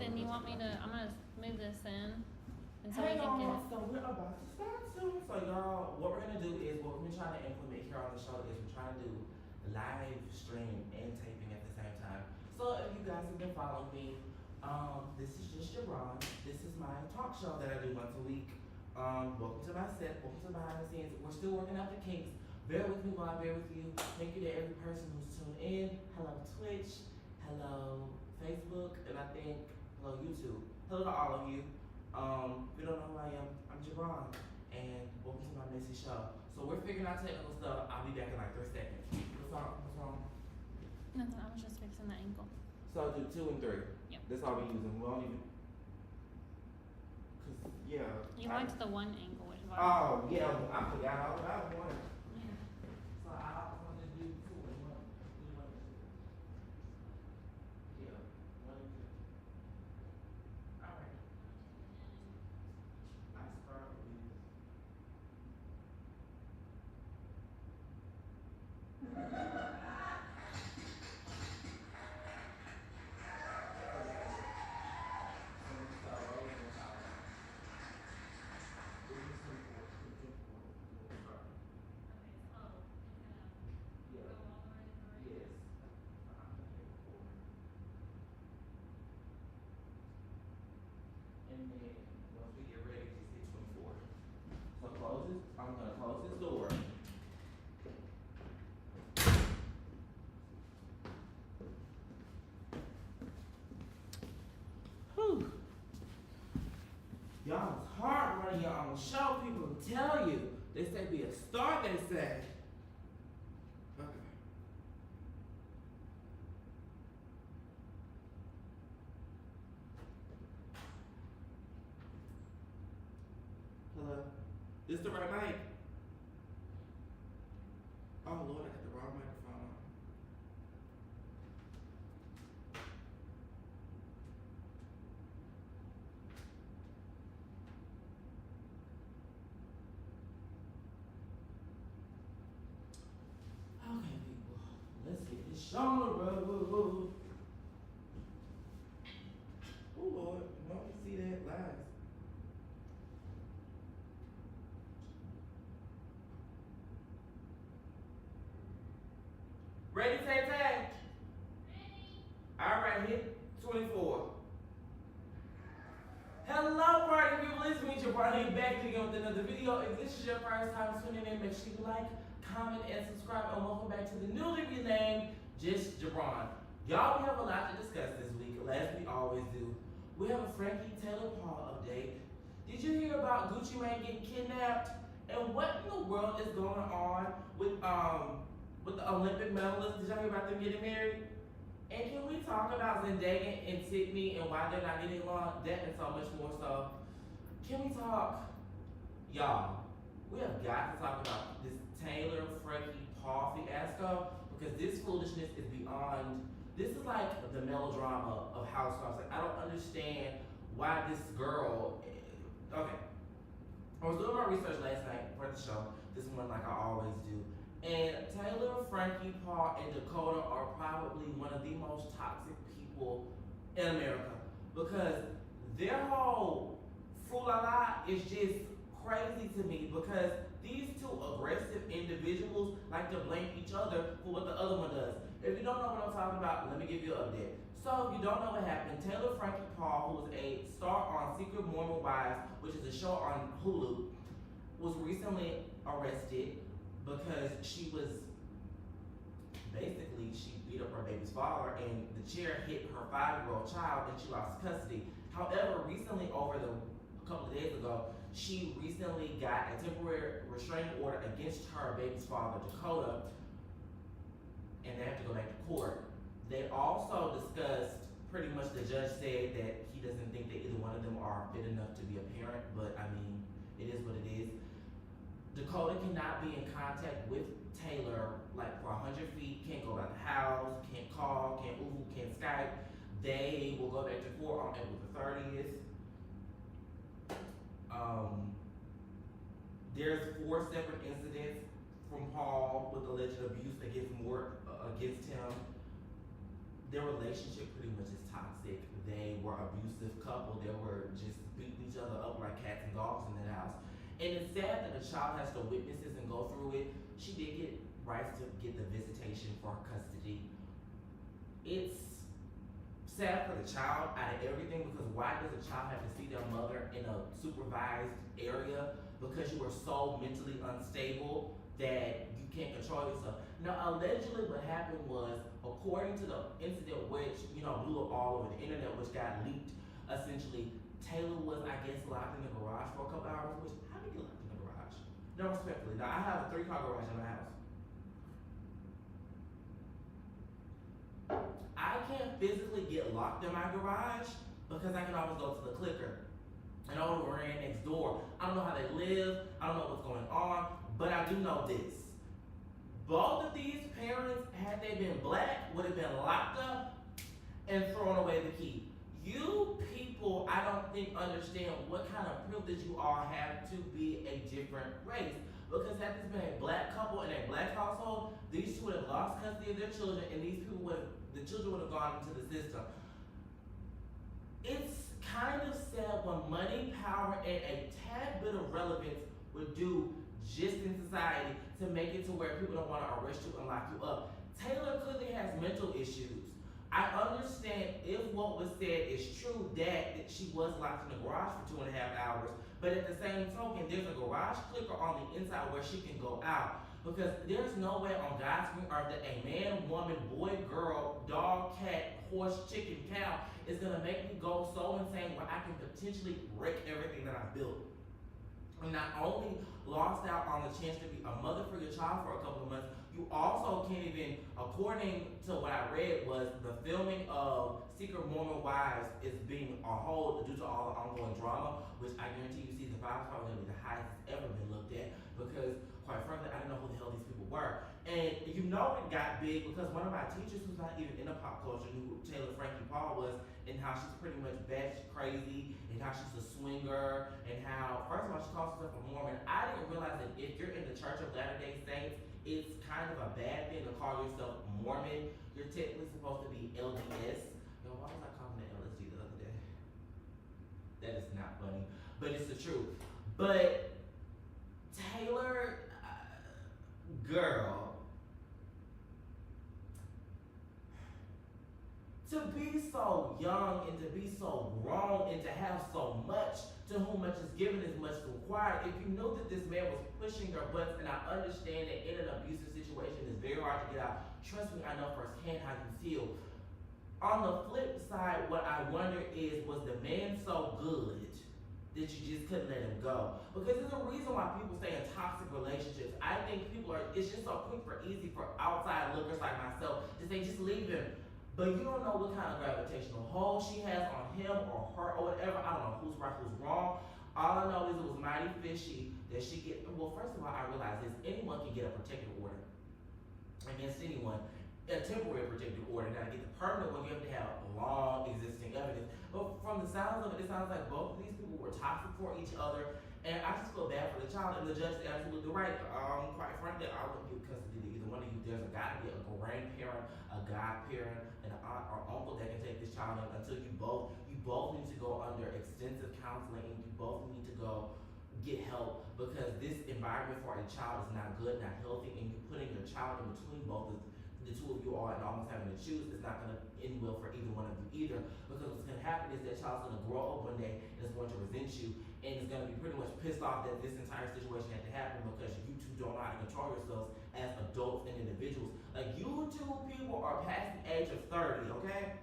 then you want me to? I'm gonna move this in, and so we Hang can on, get. so we're about to start soon. So y'all, what we're gonna do is what we've been trying to implement here on the show is we're trying to do live stream and taping at the same time. So if you guys have been following me, this is just JiBron. This is my talk show that I do once a week. Welcome to my set, welcome to behind the scenes. We're still working out the kinks. Bear with me while I bear with you. Thank you to every person who's tuned in. Hello Twitch, hello Facebook, and I think hello YouTube. Hello to all of you. If you don't know who I am, I'm JiBron, and welcome to my messy show. So we're figuring out technical stuff. I'll be back in like 3 seconds. What's wrong? What's wrong? Nothing. I was just fixing the ankle. So I'll do 2 and 3. Yep. That's all we're using. We don't even. Cause yeah. You liked the one ankle, which is why. Oh yeah, I forgot all about one. Yeah. So I want to do 2 and 1. Yeah, 1 and 2. All right. I start with. And then once we get ready, just hit 24. So close this. I'm gonna close this door. Whew. Y'all, it's hard running your own show. People will tell you. They say be a star. They say. Okay. Hello? This the right mic? Oh Lord, I got the wrong microphone on. Okay, people, let's get this show on the road. Oh Lord, you know you see that lies. Ready, Tay Tay? Ready. All right, hit 24. Hello, party people. It's me, JiBron, back again with another video. If this is your first time tuning in, make sure you like, comment, and subscribe. And welcome back to the newly renamed Just JiBron. Y'all, we have a lot to discuss this week, as we always do. We have a Frankie Taylor Paul update. Did you hear about Gucci Mane getting kidnapped? And what in the world is going on with the Olympic medalists? Did y'all hear about them getting married? And can we talk about Zenday and Sydney and why they're not getting along? That and so much more. So, can we talk? Y'all, we have got to talk about this Taylor Frankie Paul fiasco because this foolishness is beyond. This is like the melodrama of housewives. Like, I don't understand why this girl. Okay, I was doing my research last night for the show. This one, like I always do. And Taylor, Frankie, Paul, and Dakota are probably one of the most toxic people in America because their whole fool-la-la is just crazy to me because these two aggressive individuals like to blame each other for what the other one does. If you don't know what I'm talking about, let me give you an update. So if you don't know what happened, Taylor Frankie Paul, who was a star on Secret Mormon Wives, which is a show on Hulu, was recently arrested because she beat up her baby's father and the chair hit her 5-year-old child and she lost custody. However, recently, a couple of days ago, she recently got a temporary restraining order against her baby's father, Dakota, and they have to go back to court. They also discussed, pretty much the judge said that he doesn't think that either one of them are fit enough to be a parent, but I mean, it is what it is. Dakota cannot be in contact with Taylor like for 100 feet, can't go by the house, can't call, can't Uber, can't Skype. They will go back to court on April the 30th. There's 4 separate incidents from Paul with alleged abuse against him. Their relationship pretty much is toxic. they were abusive couple that were just beating each other up like cats and dogs in that house. And it's sad that the child has to witness this and go through it. She did get rights to get the visitation for custody. It's sad for the child out of everything, because why does a child have to see their mother in a supervised area because you were so mentally unstable that you can't control yourself? Now, allegedly what happened was, according to the incident which, blew up all over the internet, which got leaked, essentially, Taylor was, I guess, locked in the garage for a couple hours, which, how do you get locked in the garage? No, respectfully. Now, I have a 3-car garage in my house. I can't physically get locked in my garage because I can always go to the clicker and I would ran next door. I don't know how they live, I don't know what's going on, but I do know this. Both of these parents, had they been black, would have been locked up and thrown away the key. You people, I don't think, understand what kind of privilege you all have to be a different race. Because had this been a black couple in a black household, these two would have lost custody of their children, and the children would have gone into the system. It's kind of sad what money, power, and a tad bit of relevance would do just in society to make it to where people don't want to arrest you and lock you up. Taylor clearly has mental issues. I understand if what was said is true, that she was locked in the garage for 2.5 hours, but at the same token, there's a garage clicker on the inside where she can go out. Because there's no way on God's green earth that a man, woman, boy, girl, dog, cat, horse, chicken, cow is gonna make me go so insane where I can potentially wreck everything that I've built. And not only lost out on the chance to be a mother for your child for a couple of months, you also can't even, according to what I read, was the filming of Secret Mormon Wives is being on hold due to all the ongoing drama, which I guarantee you season 5 is probably gonna be the highest it's ever been looked at, because quite frankly, I didn't know who the hell these people were. And it got big because one of my teachers who's not even in the pop culture knew who Taylor Frankie Paul was, and how she's pretty much batshit crazy, and how she's a swinger, and how, first of all, she calls herself a Mormon. I didn't realize that if you're in the Church of Latter-day Saints, it's kind of a bad thing to call yourself Mormon. You're technically supposed to be LDS. Yo, why was I calling it LSD the other day? That is not funny, but it's the truth. But Taylor, girl, to be so young and to be so grown and to have so much, to whom much is given is much required. If you knew that this man was pushing your butts, and I understand that in an abusive situation it's very hard to get out, trust me, I know firsthand how you feel. On the flip side, what I wonder is, was the man so good that you just couldn't let him go? Because there's a reason why people stay in toxic relationships. I think it's just so quick for easy for outside lookers like myself to say, just leave him. But you don't know what kind of gravitational hold she has on him or her or whatever. I don't know who's right, who's wrong. All I know is it was mighty fishy that she get, well, first of all, I realize this, anyone can get a protective order against anyone. A temporary protective order. Now, to get the permanent one, you have to have long existing evidence. But from the sounds of it sounds like both of these people were toxic for each other. And I just feel bad for the child, and the judge is absolutely right. Quite frankly, I wouldn't give custody to either one of you. There's got to be a grandparent, a godparent, an aunt or uncle that can take this child in until you both need to go under extensive counseling, and you both need to go get help, because this environment for a child is not good, not healthy, and you putting your child in between both of the two of you all and almost having to choose is not going to end well for either one of you either, because what's going to happen is that child's going to grow up one day and is going to resent you, and is going to be pretty much pissed off that this entire situation had to happen because you two don't know how to control yourselves as adults and individuals. Like, you two people are past the age of 30, okay?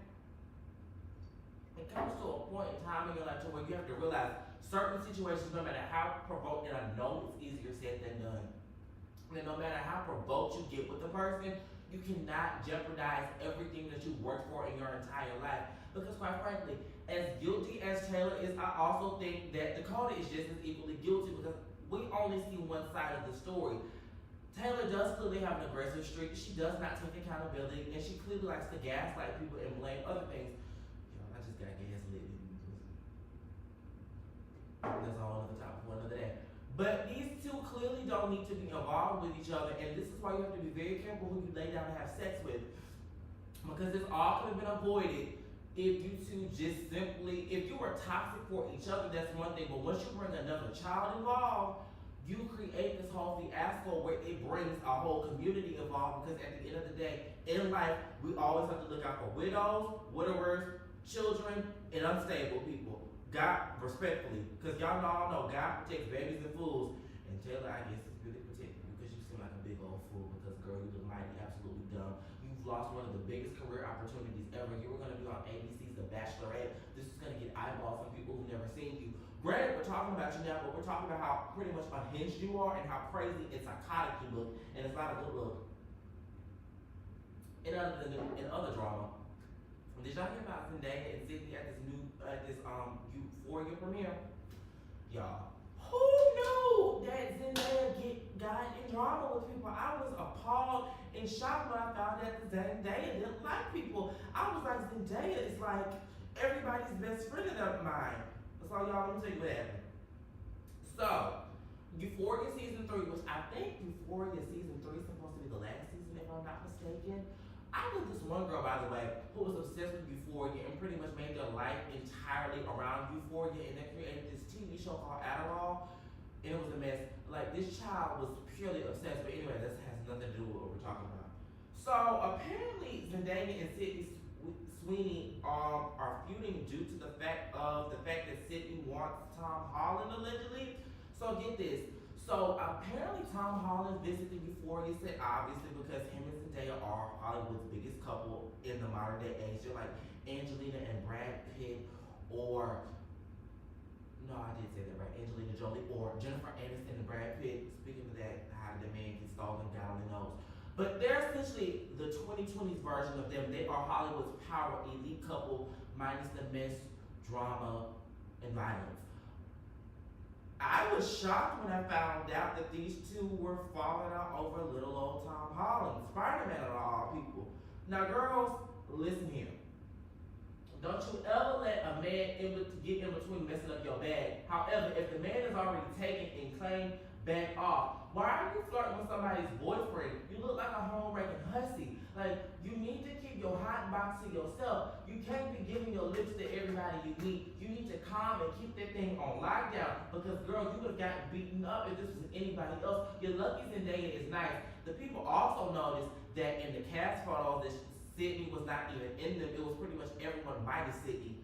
It comes to a point in time in your life to where you have to realize certain situations, no matter how provoked, and I know it's easier said than done, and no matter how provoked you get with the person, you cannot jeopardize everything that you worked for in your entire life. Because quite frankly, as guilty as Taylor is, I also think that Dakota is just as equally guilty, because we only see one side of the story. Taylor does clearly have an aggressive streak. She does not take accountability, and she clearly likes to gaslight people and blame other things. Yo, I just got gaslit. That's a whole other topic for another day. But these two clearly don't need to be involved with each other, and this is why you have to be very careful who you lay down and have sex with. Because this all could have been avoided if you two just simply, if you are toxic for each other, that's one thing. But once you bring another child involved, you create this whole fiasco where it brings a whole community involved. Because at the end of the day, in life, we always have to look out for widows, widowers, children, and unstable people. God, respectfully, because y'all know God protects babies and fools. And Taylor, I guess, is really protecting you because you seem like a big old fool. Because girl, you look mighty, absolutely dumb. You've lost one of the biggest career opportunities ever. You were going to be on ABC's The Bachelorette. This is going to get eyeballs from people who've never seen you. Granted, we're talking about you now, but we're talking about how pretty much unhinged you are and how crazy and psychotic you look, and it's not a good look. In other drama, did y'all hear about Zenday and Sydney at this Euphoria premiere? Y'all, who knew that Zenday got in drama with people? I was appalled and shocked when I found out that Zendaya didn't like people. I was like, Zendaya is like everybody's best friend of mine. So y'all, let me tell you what happened. So, Euphoria season 3, which I think Euphoria season 3 is supposed to be the last season, if I'm not mistaken. I knew this one girl, by the way, who was obsessed with Euphoria and pretty much made their life entirely around Euphoria, and they created this TV show called Adderall, and it was a mess. Like, this child was purely obsessed, but anyway, this has nothing to do with what we're talking about. So, apparently, Zendaya and Sydney Sweeney are feuding due to the fact that Sydney wants Tom Holland allegedly. So get this. So apparently Tom Holland visited Euphoria set, obviously because him and Zendaya are Hollywood's biggest couple in the modern day age. They're like Angelina and Brad Pitt, or no, I did say that right, Angelina Jolie, or Jennifer Aniston and Brad Pitt. Speaking of that, how did the man get stolen down the nose? But they're essentially the 2020s version of them. They are Hollywood's power elite couple, minus the mess, drama, and violence. I was shocked when I found out that these two were falling out over little old Tom Holland, Spider-Man of all people. Now, girls, listen here. Don't you ever let a man get in between messing up your bag. However, if the man is already taken and claimed, back off. Why are you flirting with somebody's boyfriend? You look like a home-wrecking hussy. Like, you need to keep your hot box to yourself. You can't be giving your lips to everybody you meet. You need to calm and keep that thing on lockdown. Because, girl, you would have gotten beaten up if this was anybody else. Your lucky Zendaya is nice. The people also noticed that in the cast photos that Sydney was not even in them. It was pretty much everyone minus Sydney.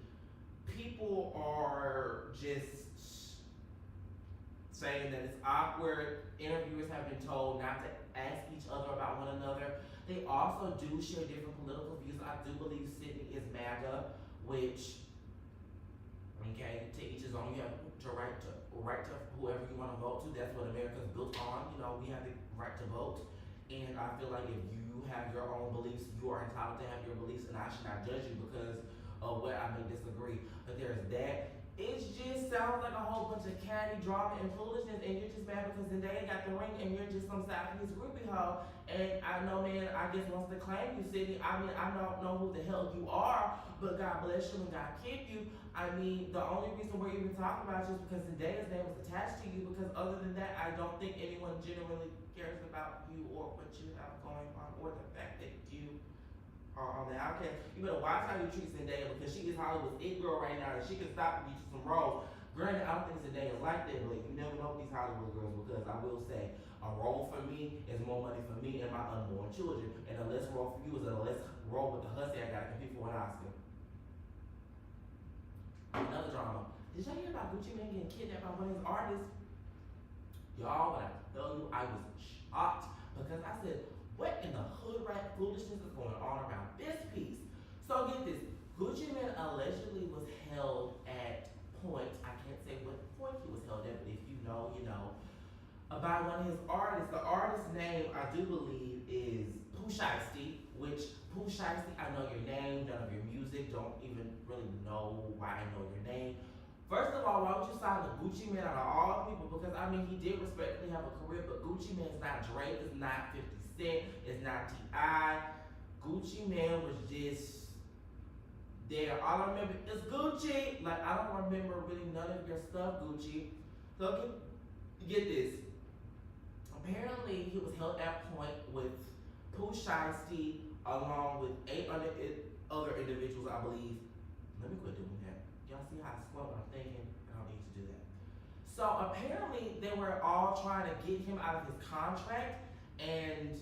People are just saying that it's awkward. Interviewers have been told not to ask each other about one another. They also do share different political views. I do believe Sydney is MAGA, which, okay, to each his own. You have to right to whoever you want to vote to. That's what America's built on. You know, we have the right to vote. And I feel like if you have your own beliefs, you are entitled to have your beliefs, and I should not judge you because of what I may disagree. But there's that. It just sounds like a whole bunch of catty drama and foolishness, and you're just mad because Zendaya got the ring and you're just some Southeast groupie hoe. And I know, man, I guess wants to claim you, Sydney. I mean, I don't know who the hell you are, but God bless you and God keep you. I mean, the only reason we're even talking about you is because Zendaya's name was attached to you, because other than that, I don't think anyone genuinely cares about you or what you have going on, or the fact that you are on the outcast. You better watch how you treat Zendaya, because she is Hollywood's it girl right now, and she can stop and get you some roles. Granted, I don't think Zendaya is like that, but you never know with these Hollywood girls, because I will say, a role for me is more money for me and my unborn children, and a less role for you is a less role with the hussy I gotta compete for an Oscar. Another drama. Did y'all hear about Gucci Mane getting kidnapped by one of his artists? Y'all, when I tell you, I was shocked, because I said, what in the hood rat foolishness is going on around this piece? So get this, Gucci Mane allegedly was held at point, I can't say what point he was held at, but if you know, you know, by one of his artists. The artist's name, I do believe, is Pooh Shiesty, which Pooh Shiesty, I know your name, none of your music, don't even really know why I know your name. First of all, why would you sign the Gucci Mane out of all people? Because, I mean, he did respectfully have a career, but Gucci Mane is not Drake, it's not 50 Cent, it's not T.I. Gucci Mane was just there. All I remember is Gucci. Like, I don't remember really none of your stuff, Gucci. So get this. Apparently, he was held at point with Pooh Shiesty along with 8 other individuals, I believe, Let me quit doing that. Y'all see how I squint when I'm thinking? I don't need to do that. So apparently they were all trying to get him out of his contract, and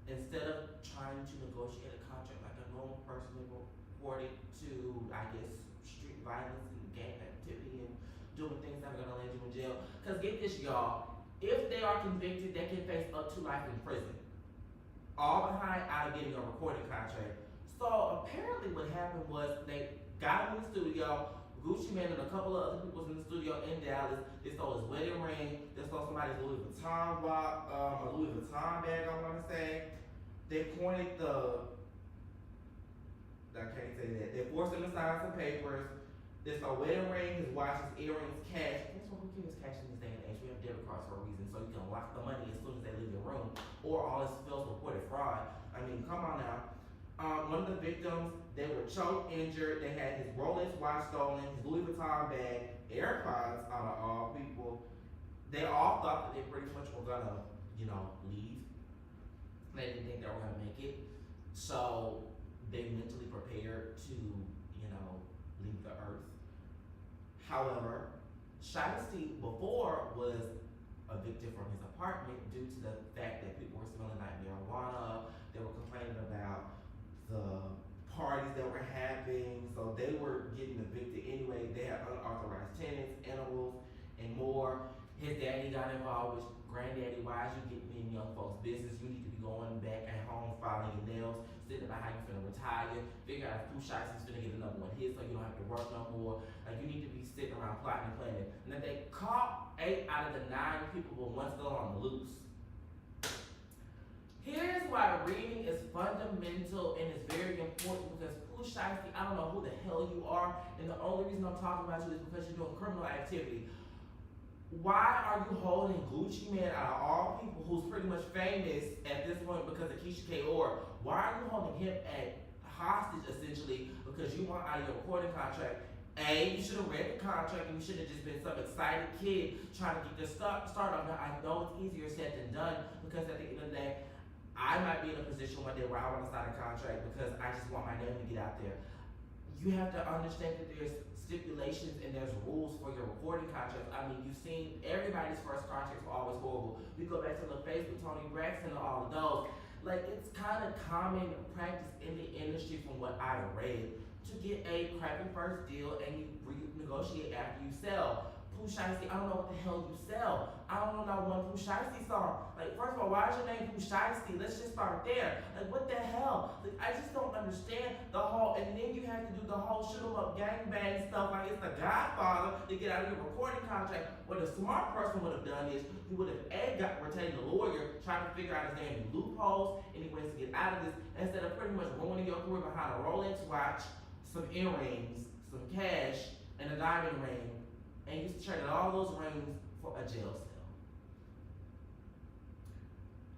instead of trying to negotiate a contract like a normal person would report it to, I guess, street violence and gang activity and doing things that are gonna land you in jail. Cause get this, y'all, if they are convicted, they can face up to life in prison. All behind out of getting a recording contract. So apparently what happened was they got him in the studio. Gucci Mane and a couple of other people was in the studio in Dallas. They stole his wedding ring. They stole somebody's Louis Vuitton a Louis Vuitton bag, I want to say. They pointed I can't say that. They forced him to sign some papers. They stole wedding ring, his watch, his earrings, cash. That's why we carry cash in this day and age. We have debit cards for a reason, so you can lock the money as soon as they leave the room, or all this fails reported fraud. I mean, come on now. One of the victims, they were choked, injured. They had his Rolex watch stolen, his Louis Vuitton bag, AirPods out of all people. They all thought that they pretty much were gonna, leave. They didn't think they were gonna make it. So they mentally prepared to, leave the earth. However, Shiesty before was evicted from his apartment due to the fact that people were smelling like marijuana. They were complaining about the parties that were happening, so they were getting evicted anyway. They had unauthorized tenants, animals, and more. His daddy got involved, which granddaddy, why is you getting in young folks' business? You need to be going back at home, filing your nails, sitting about how you finna retire, figure out if Pooh Shicey's finna get another one hit so you don't have to work no more. Like, you need to be sitting around plotting and planning. And then they caught 8 out of the 9 people, but one's still on the loose. Here's why reading is fundamental and is very important, because Pooh Shicey, I don't know who the hell you are, and the only reason I'm talking about you is because you're doing criminal activity. Why are you holding Gucci Mane out of all people, who's pretty much famous at this point because of Keisha K. Orr? Why are you holding him at hostage essentially because you want out of your recording contract? You should have read the contract and you should have just been some excited kid trying to get this start off. Now I know it's easier said than done, because at the end of the day, I might be in a position one day where I want to sign a contract because I just want my name to get out there. You have to understand that there's stipulations and there's rules for your recording contracts. I mean, you've seen everybody's first contracts were always horrible. We go back to the face with Tony Braxton and all of those. Like, it's kind of common practice in the industry from what I've read to get a crappy first deal and you renegotiate after you sell. Pooh Shicey, I don't know what the hell you sell. I don't know not one Pooh Shicey song. Like, first of all, why is your name Pooh Shicey? Let's just start there. Like, what the hell? Like, I just don't understand the whole, and then you have to do the whole shoot 'em up gangbang stuff like it's the Godfather to get out of your recording contract. What a smart person would have done is you would have retained a lawyer, trying to figure out his name loopholes, any ways to get out of this, instead of pretty much ruining your career behind a Rolex watch, some earrings, some cash, and a diamond ring. And you traded all those rings for a jail cell.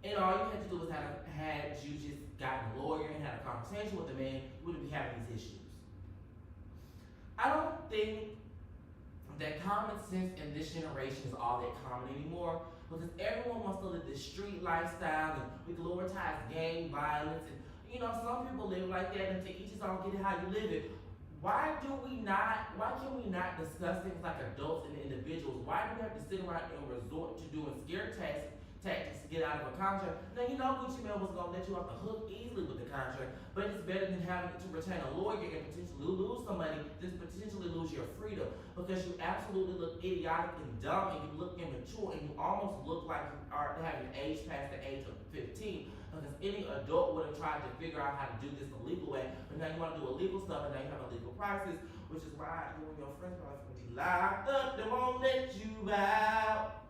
And all you had to do was had you just gotten a lawyer and had a conversation with the man, you wouldn't be having these issues. I don't think that common sense in this generation is all that common anymore, because everyone wants to live this street lifestyle, and we glorify gang violence, and some people live like that, and to each his own, get it how you live it. Why can we not discuss things like adults and individuals? Why do we have to sit around and resort to doing scare tactics to get out of a contract? Now, Gucci Mane was gonna let you off the hook easily with the contract, but it's better than having to retain a lawyer and potentially lose some money than potentially lose your freedom, because you absolutely look idiotic and dumb, and you look immature, and you almost look like you are having aged past the age of 15. Because any adult would have tried to figure out how to do this the legal way, but now you want to do illegal stuff, and now you have illegal prices, which is why you and your friends are going to be locked up. They won't let you out.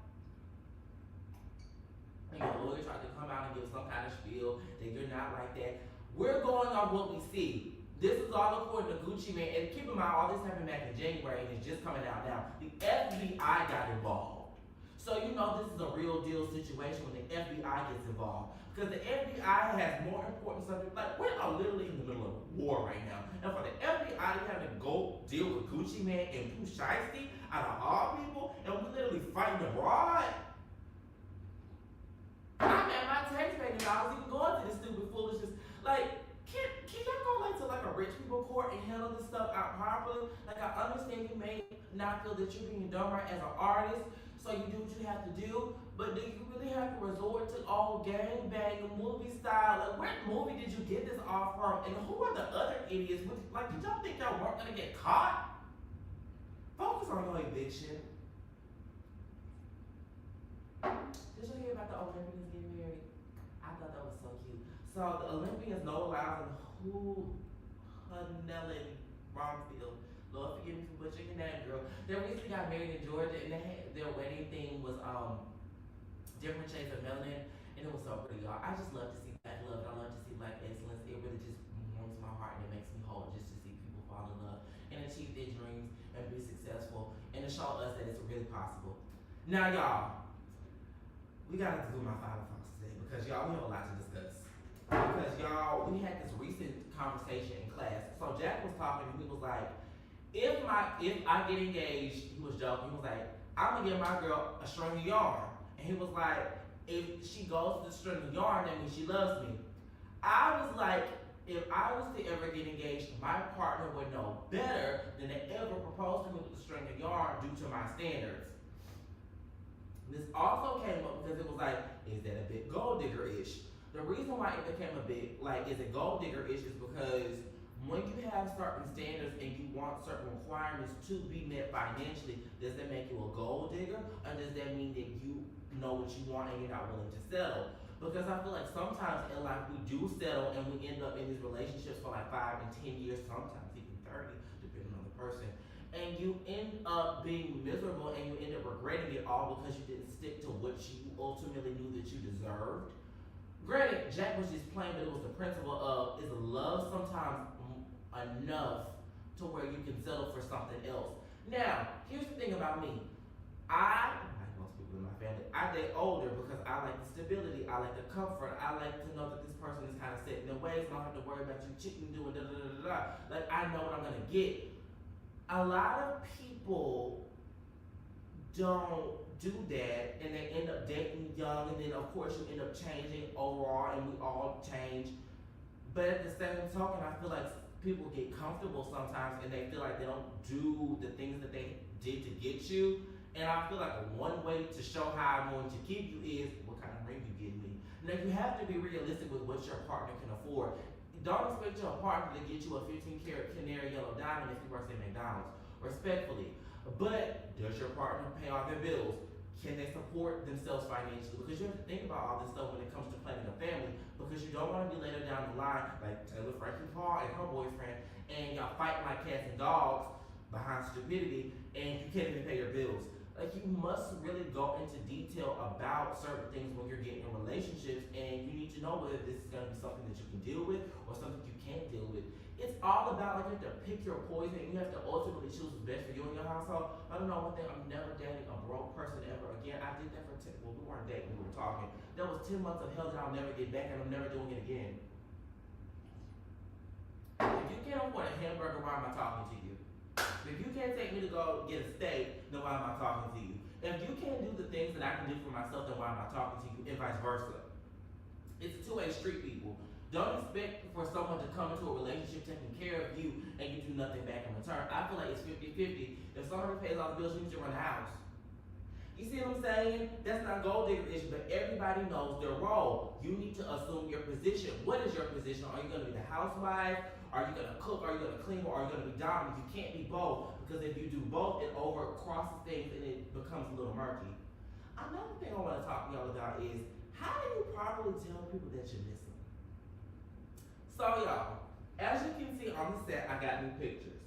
And your lawyer tried to come out and give some kind of spiel that you're not like that. We're going on what we see. This is all according to Gucci Mane, and keep in mind, all this happened back in January, and it's just coming out now. The FBI got involved. So this is a real deal situation when the FBI gets involved. Because the FBI has more important subjects. Like, we are literally in the middle of war right now. And for the FBI to have to go deal with Gucci Mane and Pooh Shicey out of all people, and we literally fighting abroad. I'm at my tax payment, I was even going to this stupid foolishness. Like, can y'all go to a rich people court and handle this stuff out not feel that you're being done right as an artist, so you do what you have to do. But do you really have to resort to all gang bang movie style? Like, what movie did you get this off from? And who are the other idiots? Like, did y'all think y'all weren't gonna get caught? Focus on your eviction. Did you hear about the Olympians getting married? I thought that was so cute. So the Olympians, Noah Lyles and Hannellen Bromfield, Lord forgive me for butchering your name, girl. They recently got married in Georgia, and their wedding theme was different shades of melanin, and it was so pretty, y'all. I just love to see black love, and I love to see black excellence. It really just warms my heart, and it makes me whole just to see people fall in love and achieve their dreams and be successful, and to show us that it's really possible. Now, y'all, we gotta do my final thoughts today because y'all, we have a lot to discuss. Because y'all, we had this recent conversation in class. So Jack was talking, and he was like, if I get engaged, he was joking. He was like, I'm gonna give my girl a string of yarn. And he was like, if she goes to the string of yarn, that means she loves me. I was like, if I was to ever get engaged, my partner would know better than to ever propose to me with a string of yarn due to my standards. This also came up because it was like, is that a bit gold digger-ish? The reason why it became a bit like, is it gold digger-ish is because when you have certain standards and you want certain requirements to be met financially, does that make you a gold digger? Or does that mean that you know what you want and you're not willing to settle? Because I feel like sometimes in life we do settle and we end up in these relationships for like 5 and 10 years, sometimes even 30, depending on the person. And you end up being miserable and you end up regretting it all because you didn't stick to what you ultimately knew that you deserved. Granted, Jack was just playing, but it was the principle of, is love sometimes enough to where you can settle for something else? Now, here's the thing about me. Like most people in my family, I date older because I like the stability, I like the comfort, I like to know that this person is kind of set in their ways, and I don't have to worry about you cheating, doing da da da da da. Like, I know what I'm gonna get. A lot of people don't do that, and they end up dating young, and then of course you end up changing overall, and we all change. But at the same token, I feel like people get comfortable sometimes, and they feel like they don't do the things that they did to get you. And I feel like one way to show how I'm going to keep you is what kind of ring you give me. Now you have to be realistic with what your partner can afford. Don't expect your partner to get you a 15-karat canary yellow diamond if he works at McDonald's, respectfully. But does your partner pay all their bills? Can they support themselves financially? Because you have to think about all this stuff when it comes to planning a family, because you don't want to be later down the line like Taylor, Frankie, Paul, and her boyfriend, and y'all fighting like cats and dogs behind stupidity, and you can't even pay your bills. Like, you must really go into detail about certain things when you're getting in relationships, and you need to know whether this is going to be something that you can deal with or something you can't deal with. It's all about, like, you have to pick your poison, and you have to ultimately choose what's best for you and your household. I don't know one thing, I'm never dating a broke person ever again. I did that for 10, well, we weren't dating, we were talking. That was 10 months of hell that I'll never get back, and I'm never doing it again. If you can't afford a hamburger, why am I talking to you? If you can't take me to go get a steak, then why am I talking to you? If you can't do the things that I can do for myself, then why am I talking to you? And vice versa. It's a two-way street, people. Don't expect for someone to come into a relationship taking care of you and you do nothing back in return. I feel like it's 50-50. If somebody pays all the bills, you need to run the house. You see what I'm saying? That's not gold digger issue, but everybody knows their role. You need to assume your position. What is your position? Are you going to be the housewife? Are you going to cook? Are you going to clean? Or are you going to be dominant? You can't be both, because if you do both, it overcrosses things and it becomes a little murky. Another thing I want to talk to y'all about is, how do you properly tell people that you're missing? So y'all, as you can see on the set, I got new pictures.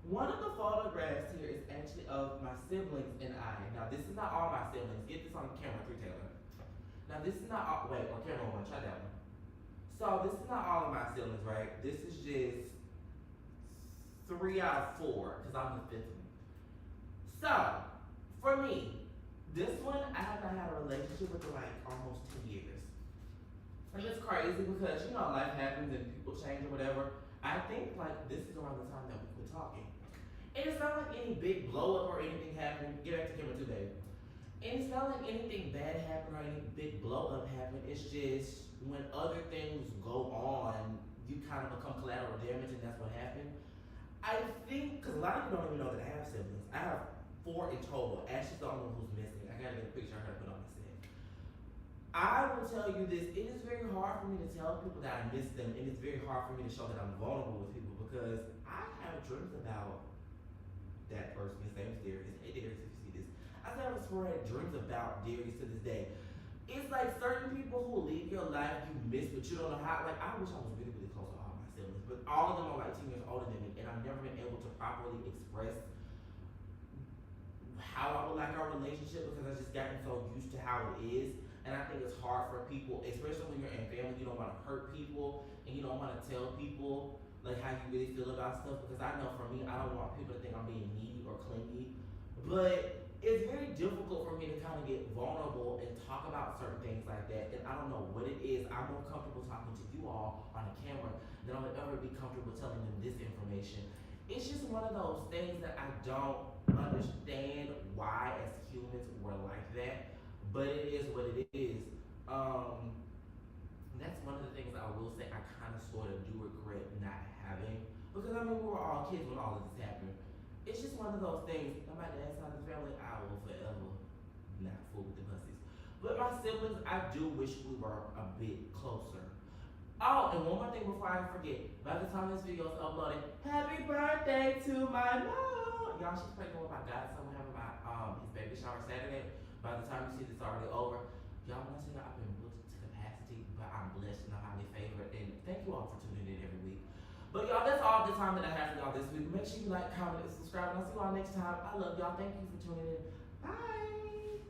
One of the photographs here is actually of my siblings and I. Now this is not all my siblings. Get this on the camera, 3 Taylor. Now this is not all, wait, on camera 1, try that one. So this is not all of my siblings, right? This is just 3 out of 4, because I'm the 5th one. So, for me, this one, I have not had a relationship with for like almost 2 years. And it's crazy because, you know, life happens and people change or whatever. I think like this is around the time that we quit talking. And it's not like any big blow up or anything happened. Get back to camera 2, babe. And it's not like anything bad happened or any big blow up happened. It's just when other things go on, you kind of become collateral damage, and that's what happened. I think, because a lot of people don't even know that I have siblings. I have 4 in total. Ashley's the only one who's missing. I gotta get a picture of her to put on my set. I will tell you this, it is very hard for me to tell people that I miss them, and it's very hard for me to show that I'm vulnerable with people because I have dreams about that person. His name's Darius. Hey Darius, if you see this. I still have sporadic dreams about Darius to this day. It's like certain people who leave your life you miss, but you don't know how. Like, I wish I was really, really close to all my siblings, but all of them are like 10 years older than me, and I've never been able to properly express how I would like our relationship because I've just gotten so used to how it is. And I think it's hard for people, especially when you're in family, you don't want to hurt people, and you don't want to tell people like how you really feel about stuff. Because I know for me, I don't want people to think I'm being needy or clingy, but it's very difficult for me to kind of get vulnerable and talk about certain things like that. And I don't know what it is. I'm more comfortable talking to you all on the camera than I would ever be comfortable telling them this information. It's just one of those things that I don't understand why as humans we're like that, but it is what it is. That's one of the things I will say I kind of sort of do regret not having, because I mean we were all kids when all of this happened. It's just one of those things. On my dad's side of the family, I will forever not fool with the pussies. But my siblings, I do wish we were a bit closer. Oh, and one more thing before I forget. By the time this video is uploaded, happy birthday to my mom! Y'all, she's pregnant with my godson. We're having his baby shower Saturday. By the time you see this already over, y'all, when I say I've been booked to capacity, but I'm blessed and I'm highly favored. And thank you all for tuning in every week. But y'all, that's all the time that I have for y'all this week. Make sure you like, comment, and subscribe. And I'll see y'all next time. I love y'all. Thank you for tuning in. Bye.